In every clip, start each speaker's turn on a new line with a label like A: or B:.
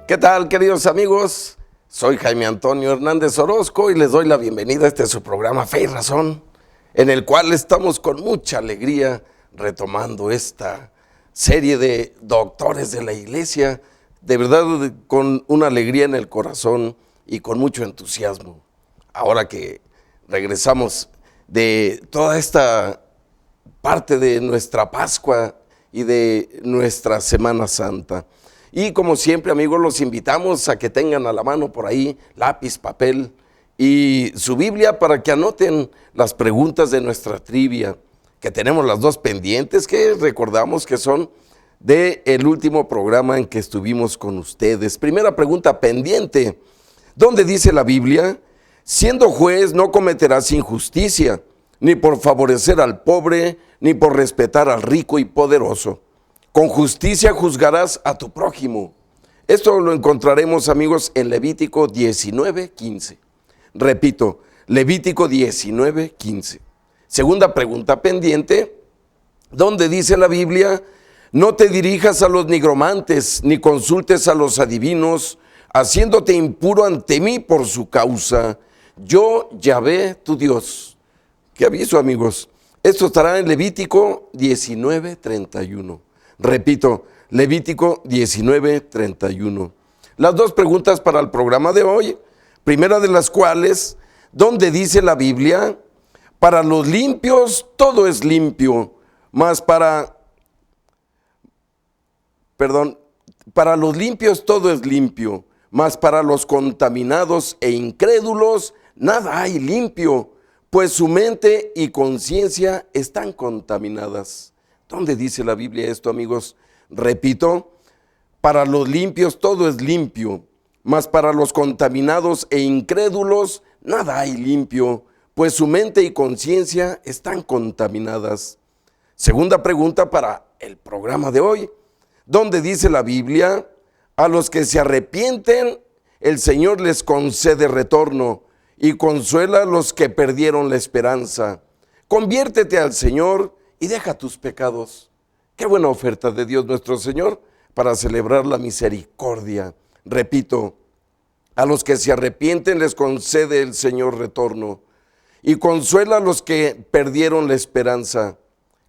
A: ¿Qué tal, queridos amigos? Soy Jaime Antonio Hernández Orozco y les doy la bienvenida a su programa Fe y Razón, en el cual estamos con mucha alegría retomando esta serie de doctores de la iglesia, de verdad con una alegría en el corazón y con mucho entusiasmo. Ahora que regresamos de toda esta parte de nuestra Pascua y de nuestra Semana Santa. Y como siempre, amigos, los invitamos a que tengan a la mano por ahí lápiz, papel y su Biblia para que anoten las preguntas de nuestra trivia, que tenemos las dos pendientes, que recordamos que son del último programa en que estuvimos con ustedes. Primera pregunta pendiente: ¿dónde dice la Biblia? Siendo juez no cometerás injusticia, ni por favorecer al pobre, ni por respetar al rico y poderoso. Con justicia juzgarás a tu prójimo. Esto lo encontraremos, amigos, en Levítico 19:15. Repito, Levítico 19:15. Segunda pregunta pendiente: ¿dónde dice la Biblia? No te dirijas a los nigromantes, ni consultes a los adivinos, haciéndote impuro ante mí por su causa. Yo, Yahvé, tu Dios. ¿Qué aviso, amigos? Esto estará en Levítico 19:31. Repito, Levítico 19:31. Las dos preguntas para el programa de hoy, primera de las cuales: ¿dónde dice la Biblia? Para los limpios todo es limpio, para los limpios todo es limpio, mas para los contaminados e incrédulos nada hay limpio, pues su mente y conciencia están contaminadas. ¿Dónde dice la Biblia esto, amigos? Repito, para los limpios todo es limpio, mas para los contaminados e incrédulos nada hay limpio, pues su mente y conciencia están contaminadas. Segunda pregunta para el programa de hoy: ¿dónde dice la Biblia? A los que se arrepienten, el Señor les concede retorno y consuela a los que perdieron la esperanza. Conviértete al Señor y deja tus pecados. Qué buena oferta de Dios nuestro Señor para celebrar la misericordia. Repito, a los que se arrepienten les concede el Señor retorno y consuela a los que perdieron la esperanza.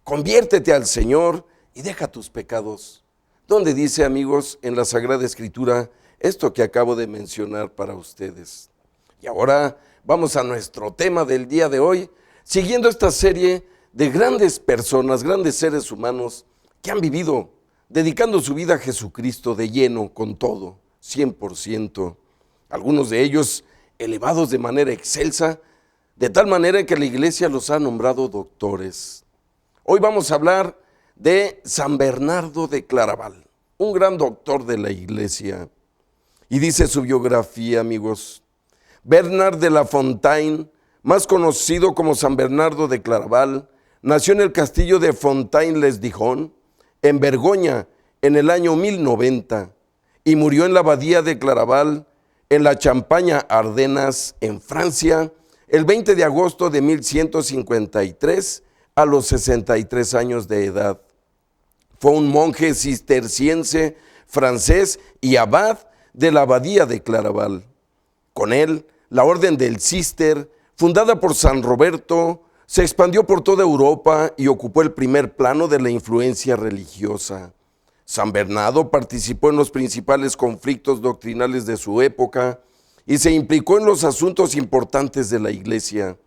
A: Conviértete al Señor y deja tus pecados. ¿Dónde dice, amigos, en la Sagrada Escritura esto que acabo de mencionar para ustedes? Y ahora vamos a nuestro tema del día de hoy, siguiendo esta serie de grandes personas, grandes seres humanos que han vivido dedicando su vida a Jesucristo de lleno, con todo, 100%. Algunos de ellos elevados de manera excelsa, de tal manera que la iglesia los ha nombrado doctores. Hoy vamos a hablar de San Bernardo de Claraval, un gran doctor de la iglesia. Y dice su biografía, amigos: Bernard de la Fontaine, más conocido como San Bernardo de Claraval, nació en el castillo de Fontaine-les-Dijon, en Borgoña, en el año 1090, y murió en la abadía de Claraval, en la Champaña, Ardenas, en Francia, el 20 de agosto de 1153, a los 63 años de edad. Fue un monje cisterciense francés y abad de la abadía de Claraval. Con él, la orden del Cister, fundada por San Roberto, se expandió por toda Europa y ocupó el primer plano de la influencia religiosa. San Bernardo participó en los principales conflictos doctrinales de su época y se implicó en los asuntos importantes de la iglesia.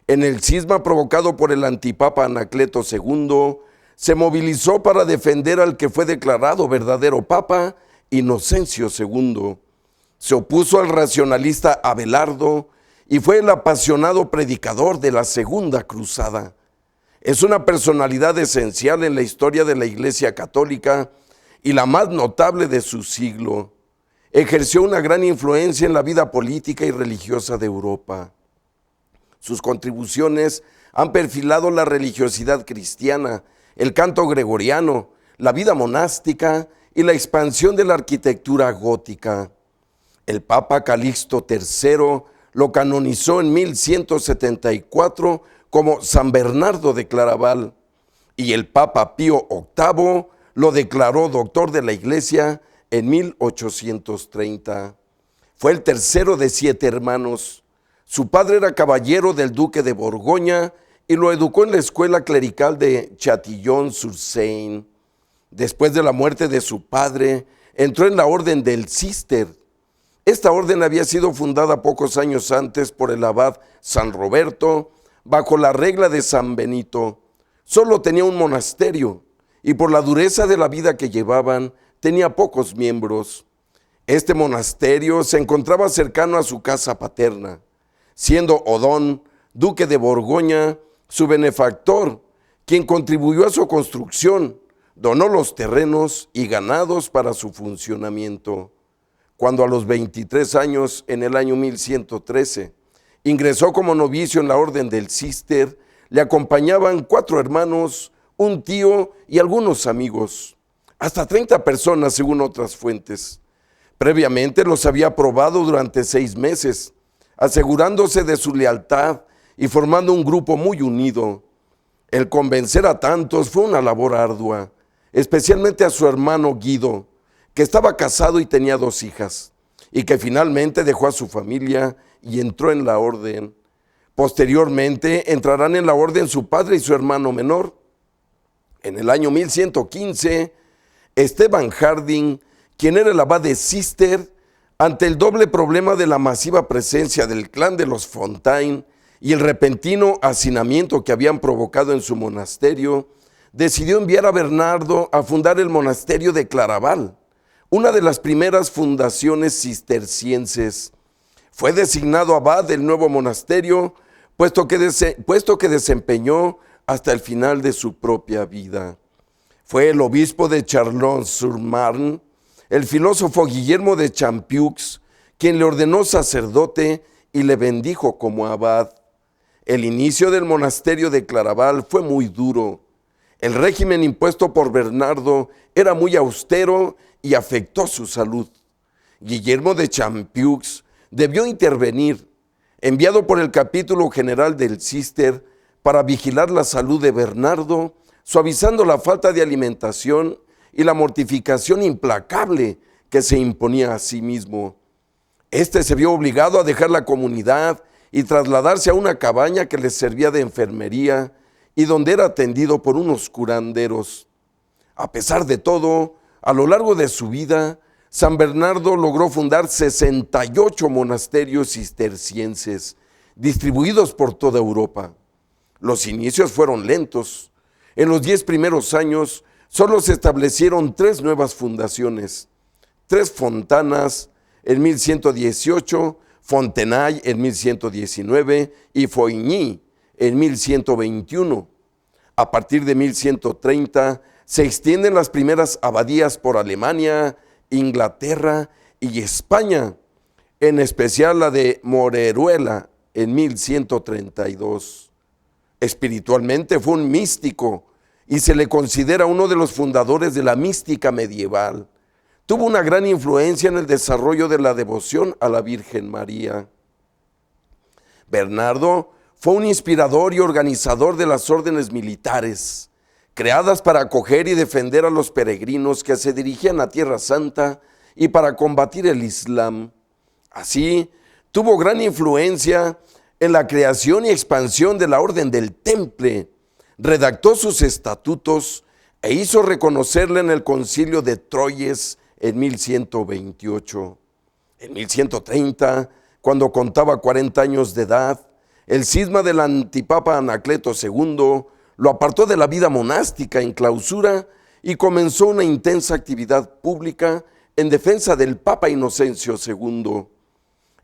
A: En el cisma provocado por el antipapa Anacleto II, se movilizó para defender al que fue declarado verdadero papa, Inocencio II. Se opuso al racionalista Abelardo y fue el apasionado predicador de la Segunda Cruzada. Es una personalidad esencial en la historia de la Iglesia Católica y la más notable de su siglo. Ejerció una gran influencia en la vida política y religiosa de Europa. Sus contribuciones han perfilado la religiosidad cristiana, el canto gregoriano, la vida monástica y la expansión de la arquitectura gótica. El Papa Calixto III lo canonizó en 1174 como San Bernardo de Claraval, y el Papa Pío VIII lo declaró doctor de la Iglesia en 1830. Fue el tercero de 7 hermanos. Su padre era caballero del duque de Borgoña y lo educó en la escuela clerical de Châtillon-sur-Seine. Después de la muerte de su padre, entró en la orden del Císter. Esta orden había sido fundada pocos años antes por el abad San Roberto, bajo la regla de San Benito. Solo tenía un monasterio y por la dureza de la vida que llevaban, tenía pocos miembros. Este monasterio se encontraba cercano a su casa paterna, siendo Odón, duque de Borgoña, su benefactor, quien contribuyó a su construcción, donó los terrenos y ganados para su funcionamiento. Cuando a los 23 años, en el año 1113, ingresó como novicio en la orden del Císter, le acompañaban 4 hermanos, un tío y algunos amigos, hasta 30 personas según otras fuentes. Previamente los había probado durante 6 meses, asegurándose de su lealtad y formando un grupo muy unido. El convencer a tantos fue una labor ardua, especialmente a su hermano Guido, que estaba casado y tenía 2 hijas, y que finalmente dejó a su familia y entró en la orden. Posteriormente entrarán en la orden su padre y su hermano menor. En el año 1115, Esteban Harding, quien era el abad de Císter, ante el doble problema de la masiva presencia del clan de los Fontaine y el repentino hacinamiento que habían provocado en su monasterio, decidió enviar a Bernardo a fundar el monasterio de Claraval, una de las primeras fundaciones cistercienses. Fue designado abad del nuevo monasterio, puesto que desempeñó hasta el final de su propia vida. Fue el obispo de Chalon-sur-Marne, el filósofo Guillermo de Champiux, quien le ordenó sacerdote y le bendijo como abad. El inicio del monasterio de Claraval fue muy duro. El régimen impuesto por Bernardo era muy austero y afectó su salud. Guillermo de Champiux debió intervenir, enviado por el capítulo general del Císter para vigilar la salud de Bernardo, suavizando la falta de alimentación y la mortificación implacable que se imponía a sí mismo. Este se vio obligado a dejar la comunidad y trasladarse a una cabaña que le servía de enfermería y donde era atendido por unos curanderos. A pesar de todo, a lo largo de su vida, San Bernardo logró fundar 68 monasterios cistercienses, distribuidos por toda Europa. Los inicios fueron lentos. En los 10 primeros años, solo se establecieron 3 nuevas fundaciones: 3 Fontanas en 1118, Fontenay en 1119 y Foigny en 1121. A partir de 1130 se extienden las primeras abadías por Alemania, Inglaterra y España, en especial la de Moreruela en 1132. Espiritualmente fue un místico y se le considera uno de los fundadores de la mística medieval. Tuvo una gran influencia en el desarrollo de la devoción a la Virgen María. Bernardo fue un inspirador y organizador de las órdenes militares, creadas para acoger y defender a los peregrinos que se dirigían a Tierra Santa y para combatir el Islam. Así, tuvo gran influencia en la creación y expansión de la Orden del Temple, redactó sus estatutos e hizo reconocerla en el Concilio de Troyes en 1128. En 1130, cuando contaba 40 años de edad, el cisma del antipapa Anacleto II lo apartó de la vida monástica en clausura y comenzó una intensa actividad pública en defensa del Papa Inocencio II.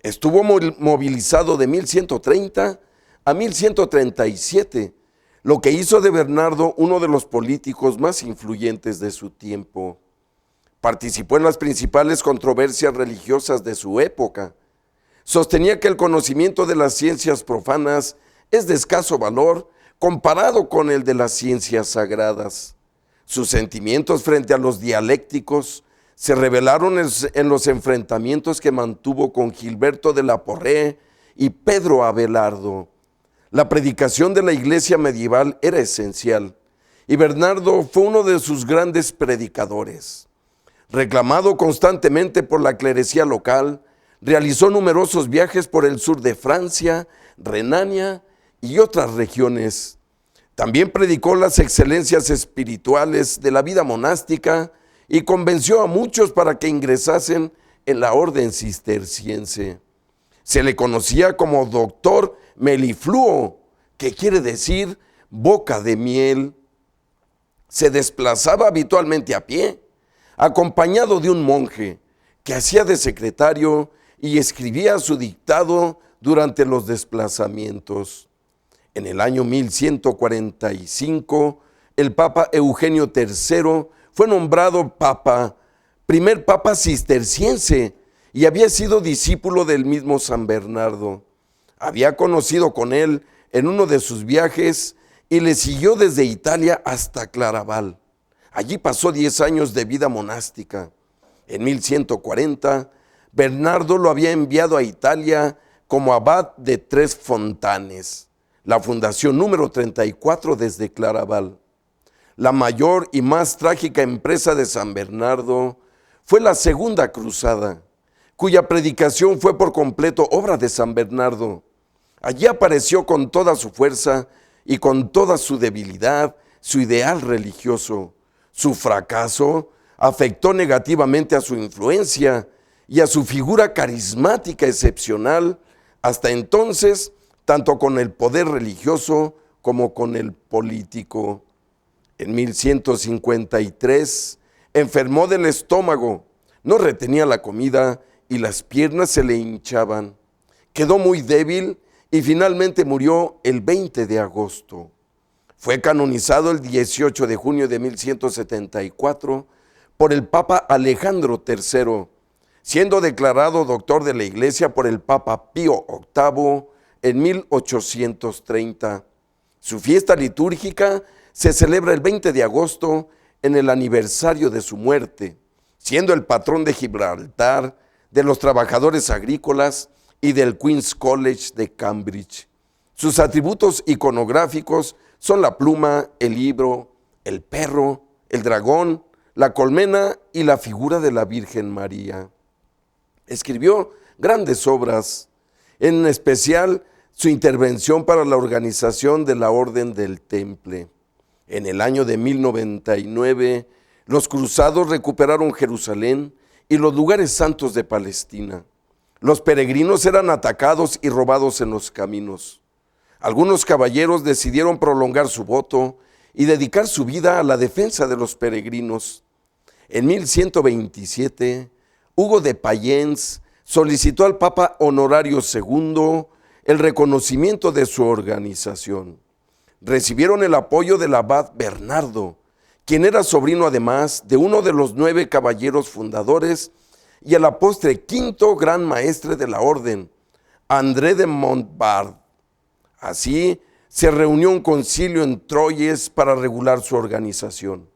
A: Estuvo movilizado de 1130 a 1137, lo que hizo de Bernardo uno de los políticos más influyentes de su tiempo. Participó en las principales controversias religiosas de su época. Sostenía que el conocimiento de las ciencias profanas es de escaso valor comparado con el de las ciencias sagradas. Sus sentimientos frente a los dialécticos se revelaron en los enfrentamientos que mantuvo con Gilberto de la Porrée y Pedro Abelardo. La predicación de la iglesia medieval era esencial y Bernardo fue uno de sus grandes predicadores. Reclamado constantemente por la clerecía local, realizó numerosos viajes por el sur de Francia, Renania y otras regiones. También predicó las excelencias espirituales de la vida monástica y convenció a muchos para que ingresasen en la orden cisterciense. Se le conocía como doctor melifluo, que quiere decir boca de miel. Se desplazaba habitualmente a pie, acompañado de un monje que hacía de secretario y escribía su dictado durante los desplazamientos. En el año 1145, el Papa Eugenio III fue nombrado primer Papa cisterciense, y había sido discípulo del mismo San Bernardo. Había conocido con él en uno de sus viajes y le siguió desde Italia hasta Claraval. Allí pasó 10 años de vida monástica. En 1140, Bernardo lo había enviado a Italia como abad de Tres Fontanes, la fundación número 34 desde Claraval. La mayor y más trágica empresa de San Bernardo fue la Segunda Cruzada, cuya predicación fue por completo obra de San Bernardo. Allí apareció con toda su fuerza y con toda su debilidad su ideal religioso. Su fracaso afectó negativamente a su influencia y a su figura carismática excepcional, hasta entonces, tanto con el poder religioso como con el político. En 1153 enfermó del estómago, no retenía la comida y las piernas se le hinchaban. Quedó muy débil y finalmente murió el 20 de agosto. Fue canonizado el 18 de junio de 1174 por el Papa Alejandro III, siendo declarado doctor de la Iglesia por el Papa Pío VIII en 1830. Su fiesta litúrgica se celebra el 20 de agosto en el aniversario de su muerte, siendo el patrón de Gibraltar, de los trabajadores agrícolas y del Queen's College de Cambridge. Sus atributos iconográficos son la pluma, el libro, el perro, el dragón, la colmena y la figura de la Virgen María. Escribió grandes obras, en especial su intervención para la organización de la Orden del Temple. En el año de 1099, los cruzados recuperaron Jerusalén y los lugares santos de Palestina. Los peregrinos eran atacados y robados en los caminos. Algunos caballeros decidieron prolongar su voto y dedicar su vida a la defensa de los peregrinos. En 1127, Hugo de Payens solicitó al Papa Honorario II el reconocimiento de su organización. Recibieron el apoyo del abad Bernardo, quien era sobrino además de uno de los 9 caballeros fundadores y a la postre quinto gran maestre de la orden, André de Montbard. Así se reunió un concilio en Troyes para regular su organización.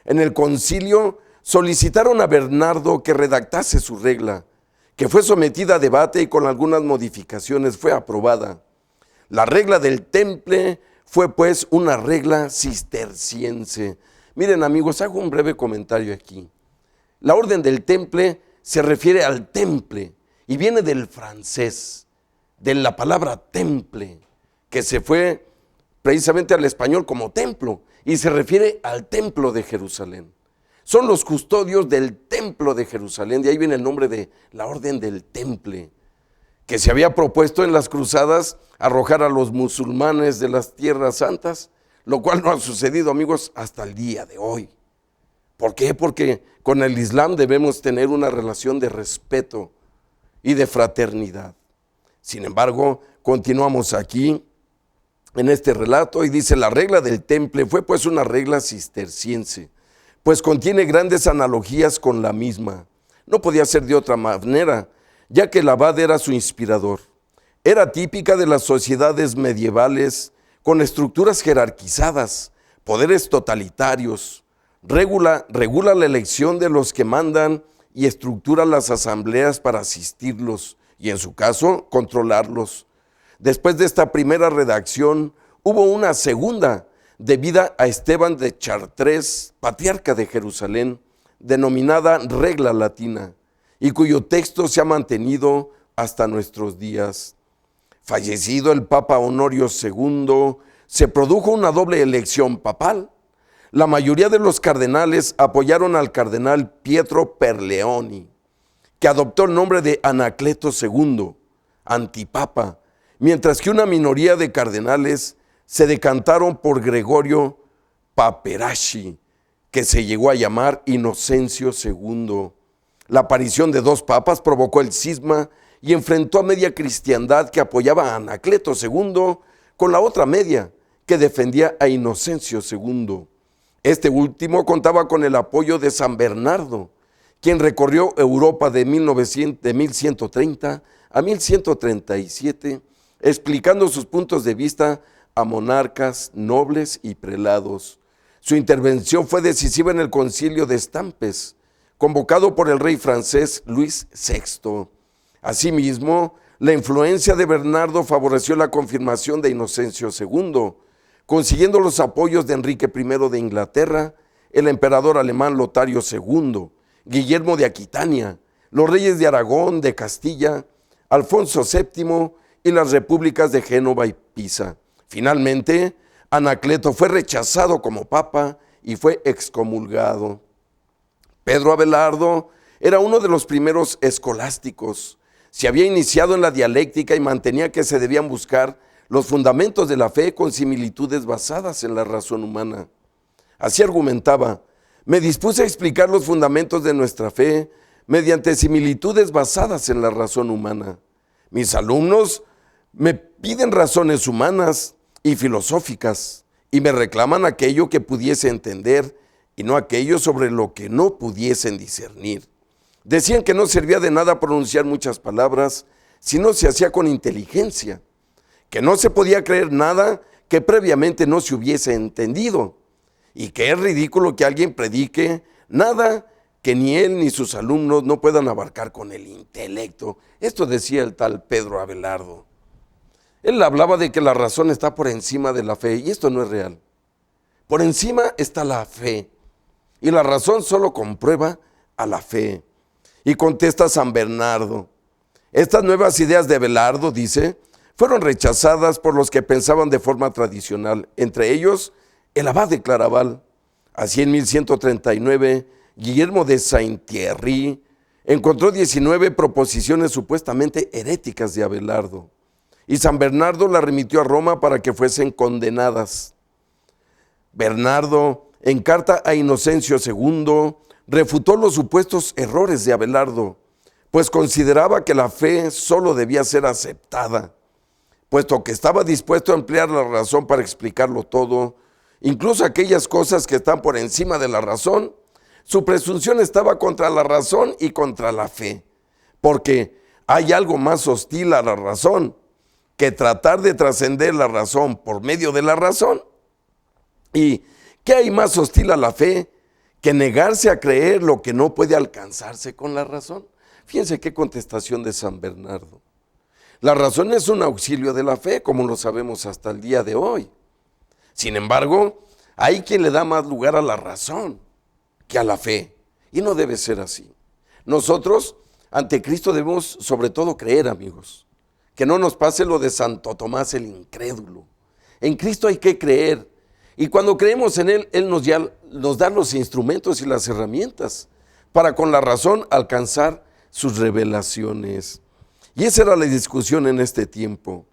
A: En el concilio solicitaron a Bernardo que redactase su regla, que fue sometida a debate y con algunas modificaciones fue aprobada. La regla del Temple fue pues una regla cisterciense. Miren amigos, hago un breve comentario aquí. La orden del Temple se refiere al temple y viene del francés, de la palabra temple, que se fue precisamente al español como templo y se refiere al templo de Jerusalén. Son los custodios del templo de Jerusalén, de ahí viene el nombre de la orden del Temple, que se había propuesto en las cruzadas arrojar a los musulmanes de las tierras santas, lo cual no ha sucedido, amigos, hasta el día de hoy. ¿Por qué? Porque con el Islam debemos tener una relación de respeto y de fraternidad. Sin embargo, continuamos aquí en este relato y dice: la regla del Temple fue pues una regla cisterciense, pues contiene grandes analogías con la misma. No podía ser de otra manera, ya que el abad era su inspirador. Era típica de las sociedades medievales con estructuras jerarquizadas, poderes totalitarios. Regula la elección de los que mandan y estructura las asambleas para asistirlos y, en su caso, controlarlos. Después de esta primera redacción, hubo una segunda, debida a Esteban de Chartres, patriarca de Jerusalén, denominada Regla Latina, y cuyo texto se ha mantenido hasta nuestros días. Fallecido el Papa Honorio II, se produjo una doble elección papal. La mayoría de los cardenales apoyaron al cardenal Pietro Perleoni, que adoptó el nombre de Anacleto II, antipapa, mientras que una minoría de cardenales se decantaron por Gregorio Paperasci, que se llegó a llamar Inocencio II. La aparición de dos papas provocó el cisma y enfrentó a media cristiandad que apoyaba a Anacleto II con la otra media que defendía a Inocencio II. Este último contaba con el apoyo de San Bernardo, quien recorrió Europa de 1130 a 1137, explicando sus puntos de vista a monarcas, nobles y prelados. Su intervención fue decisiva en el concilio de Estampes, convocado por el rey francés Luis VI. Asimismo, la influencia de Bernardo favoreció la confirmación de Inocencio II, consiguiendo los apoyos de Enrique I de Inglaterra, el emperador alemán Lotario II, Guillermo de Aquitania, los reyes de Aragón, de Castilla, Alfonso VII y las repúblicas de Génova y Pisa. Finalmente, Anacleto fue rechazado como papa y fue excomulgado. Pedro Abelardo era uno de los primeros escolásticos. Se había iniciado en la dialéctica y mantenía que se debían buscar los fundamentos de la fe con similitudes basadas en la razón humana. Así argumentaba: me dispuse a explicar los fundamentos de nuestra fe mediante similitudes basadas en la razón humana. Mis alumnos me piden razones humanas y filosóficas y me reclaman aquello que pudiese entender y no aquello sobre lo que no pudiesen discernir. Decían que no servía de nada pronunciar muchas palabras si no se hacía con inteligencia, que no se podía creer nada que previamente no se hubiese entendido, y que es ridículo que alguien predique nada que ni él ni sus alumnos no puedan abarcar con el intelecto. Esto decía el tal Pedro Abelardo. Él hablaba de que la razón está por encima de la fe, y esto no es real. Por encima está la fe, y la razón solo comprueba a la fe. Y contesta San Bernardo: estas nuevas ideas de Abelardo, dice, fueron rechazadas por los que pensaban de forma tradicional, entre ellos el abad de Claraval. Así en 1139, Guillermo de Saint-Thierry encontró 19 proposiciones supuestamente heréticas de Abelardo, y San Bernardo las remitió a Roma para que fuesen condenadas. Bernardo, en carta a Inocencio II, refutó los supuestos errores de Abelardo, pues consideraba que la fe solo debía ser aceptada, puesto que estaba dispuesto a emplear la razón para explicarlo todo, incluso aquellas cosas que están por encima de la razón. Su presunción estaba contra la razón y contra la fe, porque hay algo más hostil a la razón que tratar de trascender la razón por medio de la razón. ¿Y qué hay más hostil a la fe que negarse a creer lo que no puede alcanzarse con la razón? Fíjense qué contestación de San Bernardo. La razón es un auxilio de la fe, como lo sabemos hasta el día de hoy. Sin embargo, hay quien le da más lugar a la razón que a la fe, y no debe ser así. Nosotros ante Cristo debemos sobre todo creer, amigos, que no nos pase lo de Santo Tomás el incrédulo. En Cristo hay que creer, y cuando creemos en Él, Él nos da los instrumentos y las herramientas para con la razón alcanzar sus revelaciones. Y esa era la discusión en este tiempo.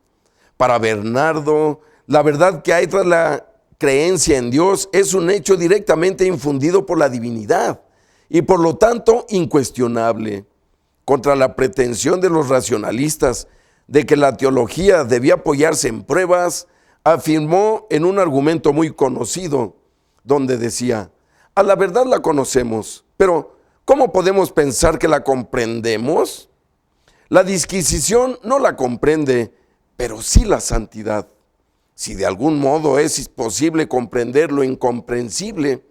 A: Para Bernardo, la verdad que hay tras la creencia en Dios es un hecho directamente infundido por la divinidad y por lo tanto incuestionable. Contra la pretensión de los racionalistas de que la teología debía apoyarse en pruebas, afirmó en un argumento muy conocido, donde decía: a la verdad la conocemos, pero ¿cómo podemos pensar que la comprendemos? La disquisición no la comprende, pero sí la santidad. Si de algún modo es posible comprender lo incomprensible,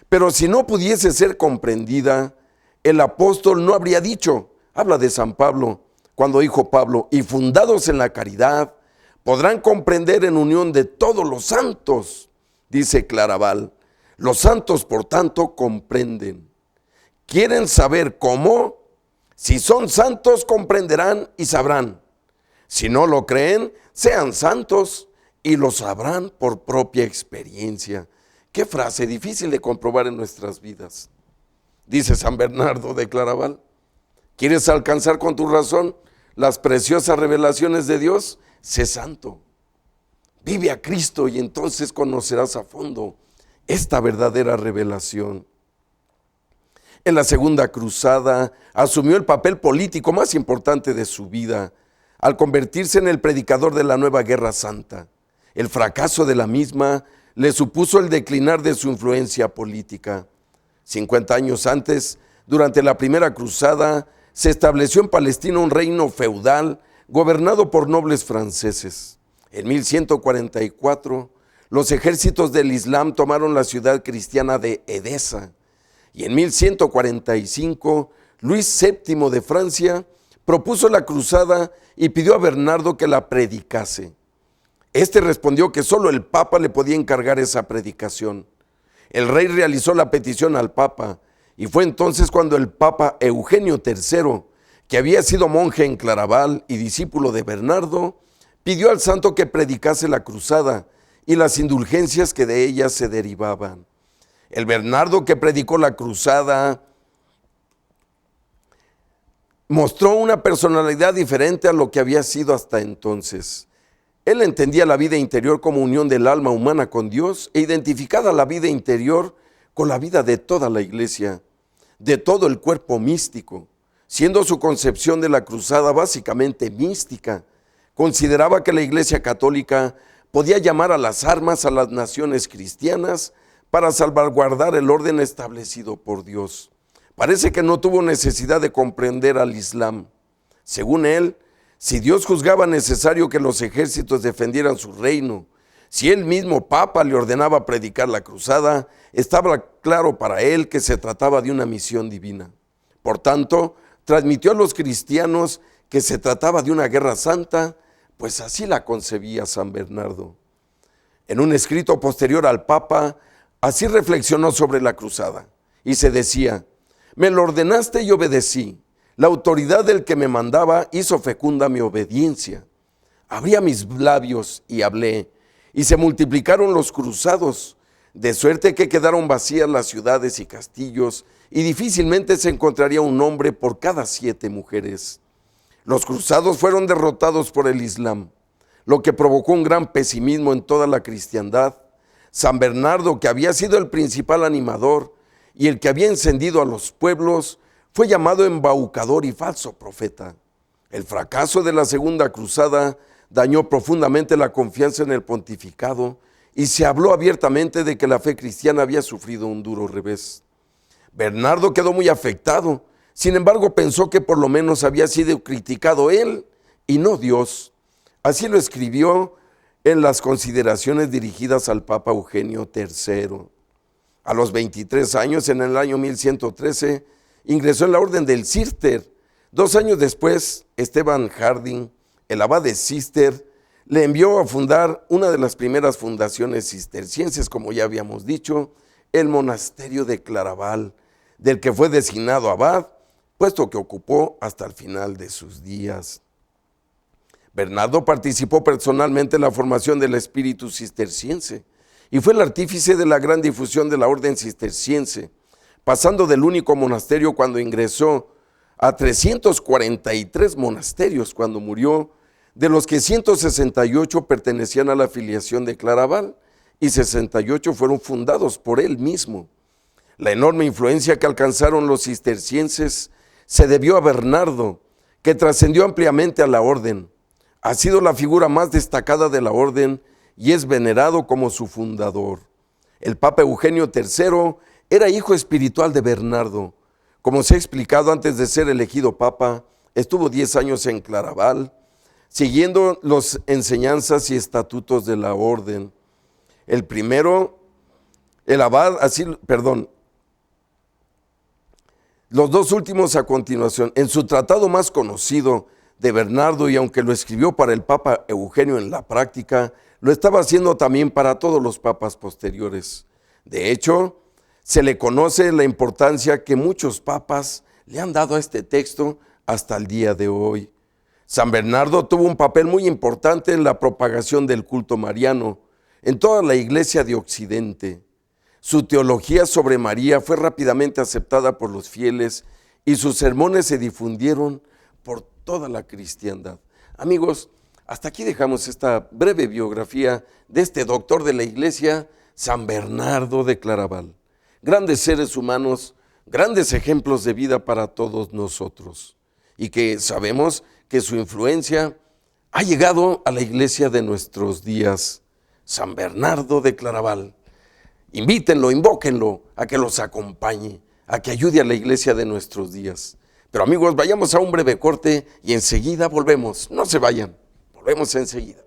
A: pero si no pudiese ser comprendida, el apóstol no habría dicho, habla de San Pablo, cuando dijo Pablo: y fundados en la caridad, podrán comprender en unión de todos los santos, dice Claraval. Los santos, por tanto, comprenden. ¿Quieren saber cómo? Si son santos, comprenderán y sabrán. Si no lo creen, sean santos y lo sabrán por propia experiencia. Qué frase difícil de comprobar en nuestras vidas. Dice San Bernardo de Claraval: ¿quieres alcanzar con tu razón las preciosas revelaciones de Dios? Sé santo. Vive a Cristo y entonces conocerás a fondo esta verdadera revelación. En la Segunda Cruzada asumió el papel político más importante de su vida al convertirse en el predicador de la nueva Guerra Santa. El fracaso de la misma le supuso el declinar de su influencia política. 50 años antes, durante la Primera Cruzada, se estableció en Palestina un reino feudal gobernado por nobles franceses. En 1144, los ejércitos del Islam tomaron la ciudad cristiana de Edesa. Y en 1145, Luis VII de Francia propuso la cruzada y pidió a Bernardo que la predicase. Este respondió que solo el Papa le podía encargar esa predicación. El rey realizó la petición al Papa y fue entonces cuando el Papa Eugenio III, que había sido monje en Claraval y discípulo de Bernardo, pidió al santo que predicase la cruzada y las indulgencias que de ella se derivaban. El Bernardo que predicó la cruzada mostró una personalidad diferente a lo que había sido hasta entonces. Él entendía la vida interior como unión del alma humana con Dios e identificada la vida interior con la vida de toda la iglesia, de todo el cuerpo místico, siendo su concepción de la cruzada básicamente mística. Consideraba que la Iglesia Católica podía llamar a las armas a las naciones cristianas para salvaguardar el orden establecido por Dios. Parece que no tuvo necesidad de comprender al Islam. Según él, si Dios juzgaba necesario que los ejércitos defendieran su reino, si él mismo Papa le ordenaba predicar la cruzada, estaba claro para él que se trataba de una misión divina. Por tanto, transmitió a los cristianos que se trataba de una guerra santa, pues así la concebía San Bernardo. En un escrito posterior al Papa, así reflexionó sobre la cruzada y se decía: me lo ordenaste y obedecí. La autoridad del que me mandaba hizo fecunda mi obediencia. Abrí mis labios y hablé, y se multiplicaron los cruzados, de suerte que quedaron vacías las ciudades y castillos, y difícilmente se encontraría un hombre por cada 7 mujeres. Los cruzados fueron derrotados por el Islam, lo que provocó un gran pesimismo en toda la cristiandad. San Bernardo, que había sido el principal animador y el que había encendido a los pueblos, fue llamado embaucador y falso profeta. El fracaso de la Segunda Cruzada dañó profundamente la confianza en el pontificado y se habló abiertamente de que la fe cristiana había sufrido un duro revés. Bernardo quedó muy afectado, sin embargo pensó que por lo menos había sido criticado él y no Dios. Así lo escribió en las consideraciones dirigidas al Papa Eugenio III. A los 23 años, en el año 1113, ingresó en la orden del Císter. 2 años después, Esteban Harding, el abad de Císter, le envió a fundar una de las primeras fundaciones cistercienses, como ya habíamos dicho, el monasterio de Claraval, del que fue designado abad, puesto que ocupó hasta el final de sus días. Bernardo participó personalmente en la formación del espíritu cisterciense y fue el artífice de la gran difusión de la orden cisterciense, pasando del único monasterio cuando ingresó a 343 monasterios cuando murió, de los que 168 pertenecían a la filiación de Claraval y 68 fueron fundados por él mismo. La enorme influencia que alcanzaron los cistercienses se debió a Bernardo, que trascendió ampliamente a la orden. Ha sido la figura más destacada de la orden y es venerado como su fundador. El Papa Eugenio III era hijo espiritual de Bernardo. Como se ha explicado, antes de ser elegido Papa, estuvo 10 años en Claraval, siguiendo las enseñanzas y estatutos de la orden. El primero, el abad, los 2 últimos a continuación. En su tratado más conocido de Bernardo, y aunque lo escribió para el Papa Eugenio en la práctica, lo estaba haciendo también para todos los papas posteriores. De hecho, Se le conoce la importancia que muchos papas le han dado a este texto hasta el día de hoy. San Bernardo tuvo un papel muy importante en la propagación del culto mariano en toda la Iglesia de Occidente. Su teología sobre María fue rápidamente aceptada por los fieles y sus sermones se difundieron por toda la cristiandad. Amigos, hasta aquí dejamos esta breve biografía de este doctor de la Iglesia, San Bernardo de Claraval. Grandes seres humanos, grandes ejemplos de vida para todos nosotros, y que sabemos que su influencia ha llegado a la Iglesia de nuestros días. San Bernardo de Claraval. Invítenlo, invóquenlo a que los acompañe, a que ayude a la Iglesia de nuestros días. Pero amigos, vayamos a un breve corte y enseguida volvemos. No se vayan, volvemos enseguida.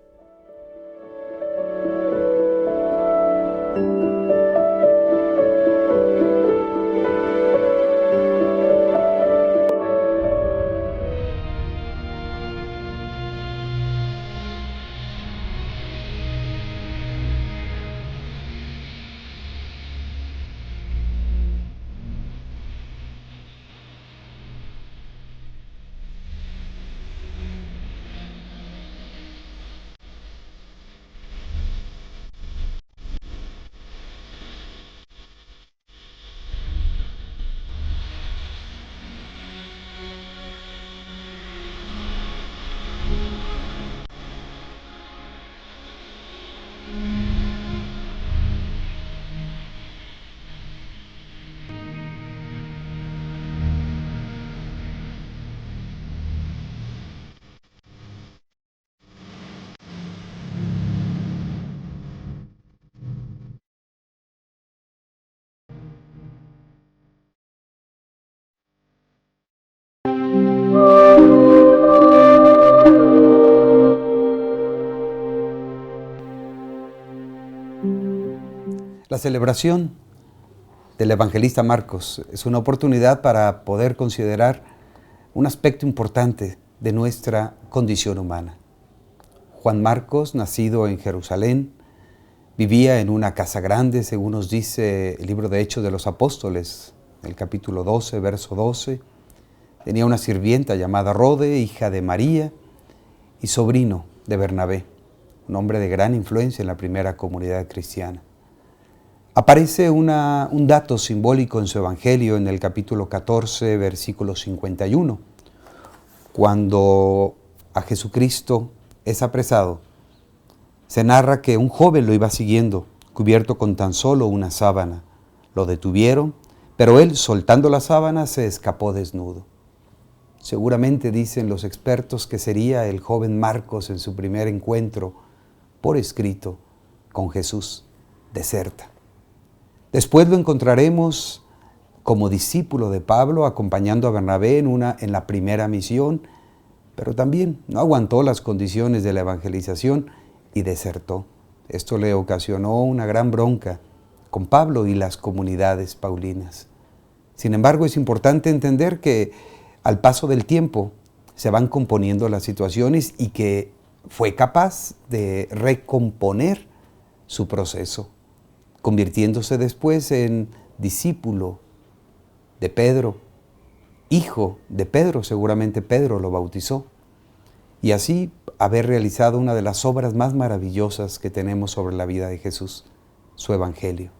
B: La celebración del evangelista Marcos es una oportunidad para poder considerar un aspecto importante de nuestra condición humana. Juan Marcos, nacido en Jerusalén, vivía en una casa grande, según nos dice el libro de Hechos de los Apóstoles, el capítulo 12, verso 12. Tenía una sirvienta llamada Rode, hija de María y sobrino de Bernabé, un hombre de gran influencia en la primera comunidad cristiana. Aparece un dato simbólico en su Evangelio en el capítulo 14, versículo 51, cuando a Jesucristo es apresado. Se narra que un joven lo iba siguiendo, cubierto con tan solo una sábana. Lo detuvieron, pero él, soltando la sábana, se escapó desnudo. Seguramente dicen los expertos que sería el joven Marcos en su primer encuentro, por escrito, con Jesús, deserta. Después lo encontraremos como discípulo de Pablo, acompañando a Bernabé en la primera misión, pero también no aguantó las condiciones de la evangelización y desertó. Esto le ocasionó una gran bronca con Pablo y las comunidades paulinas. Sin embargo, es importante entender que al paso del tiempo se van componiendo las situaciones y que fue capaz de recomponer su proceso, convirtiéndose después en discípulo de Pedro, hijo de Pedro, seguramente Pedro lo bautizó, y así haber realizado una de las obras más maravillosas que tenemos sobre la vida de Jesús, su Evangelio.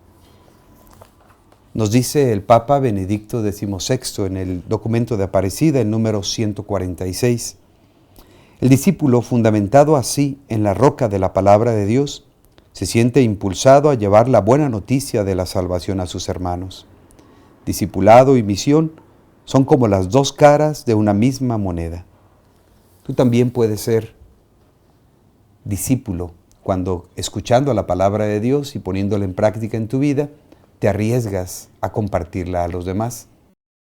B: Nos dice el Papa Benedicto XVI en el documento de Aparecida, el número 146, el discípulo, fundamentado así en la roca de la palabra de Dios, se siente impulsado a llevar la buena noticia de la salvación a sus hermanos. Discipulado y misión son como las dos caras de una misma moneda. Tú también puedes ser discípulo cuando, escuchando la palabra de Dios y poniéndola en práctica en tu vida, te arriesgas a compartirla a los demás.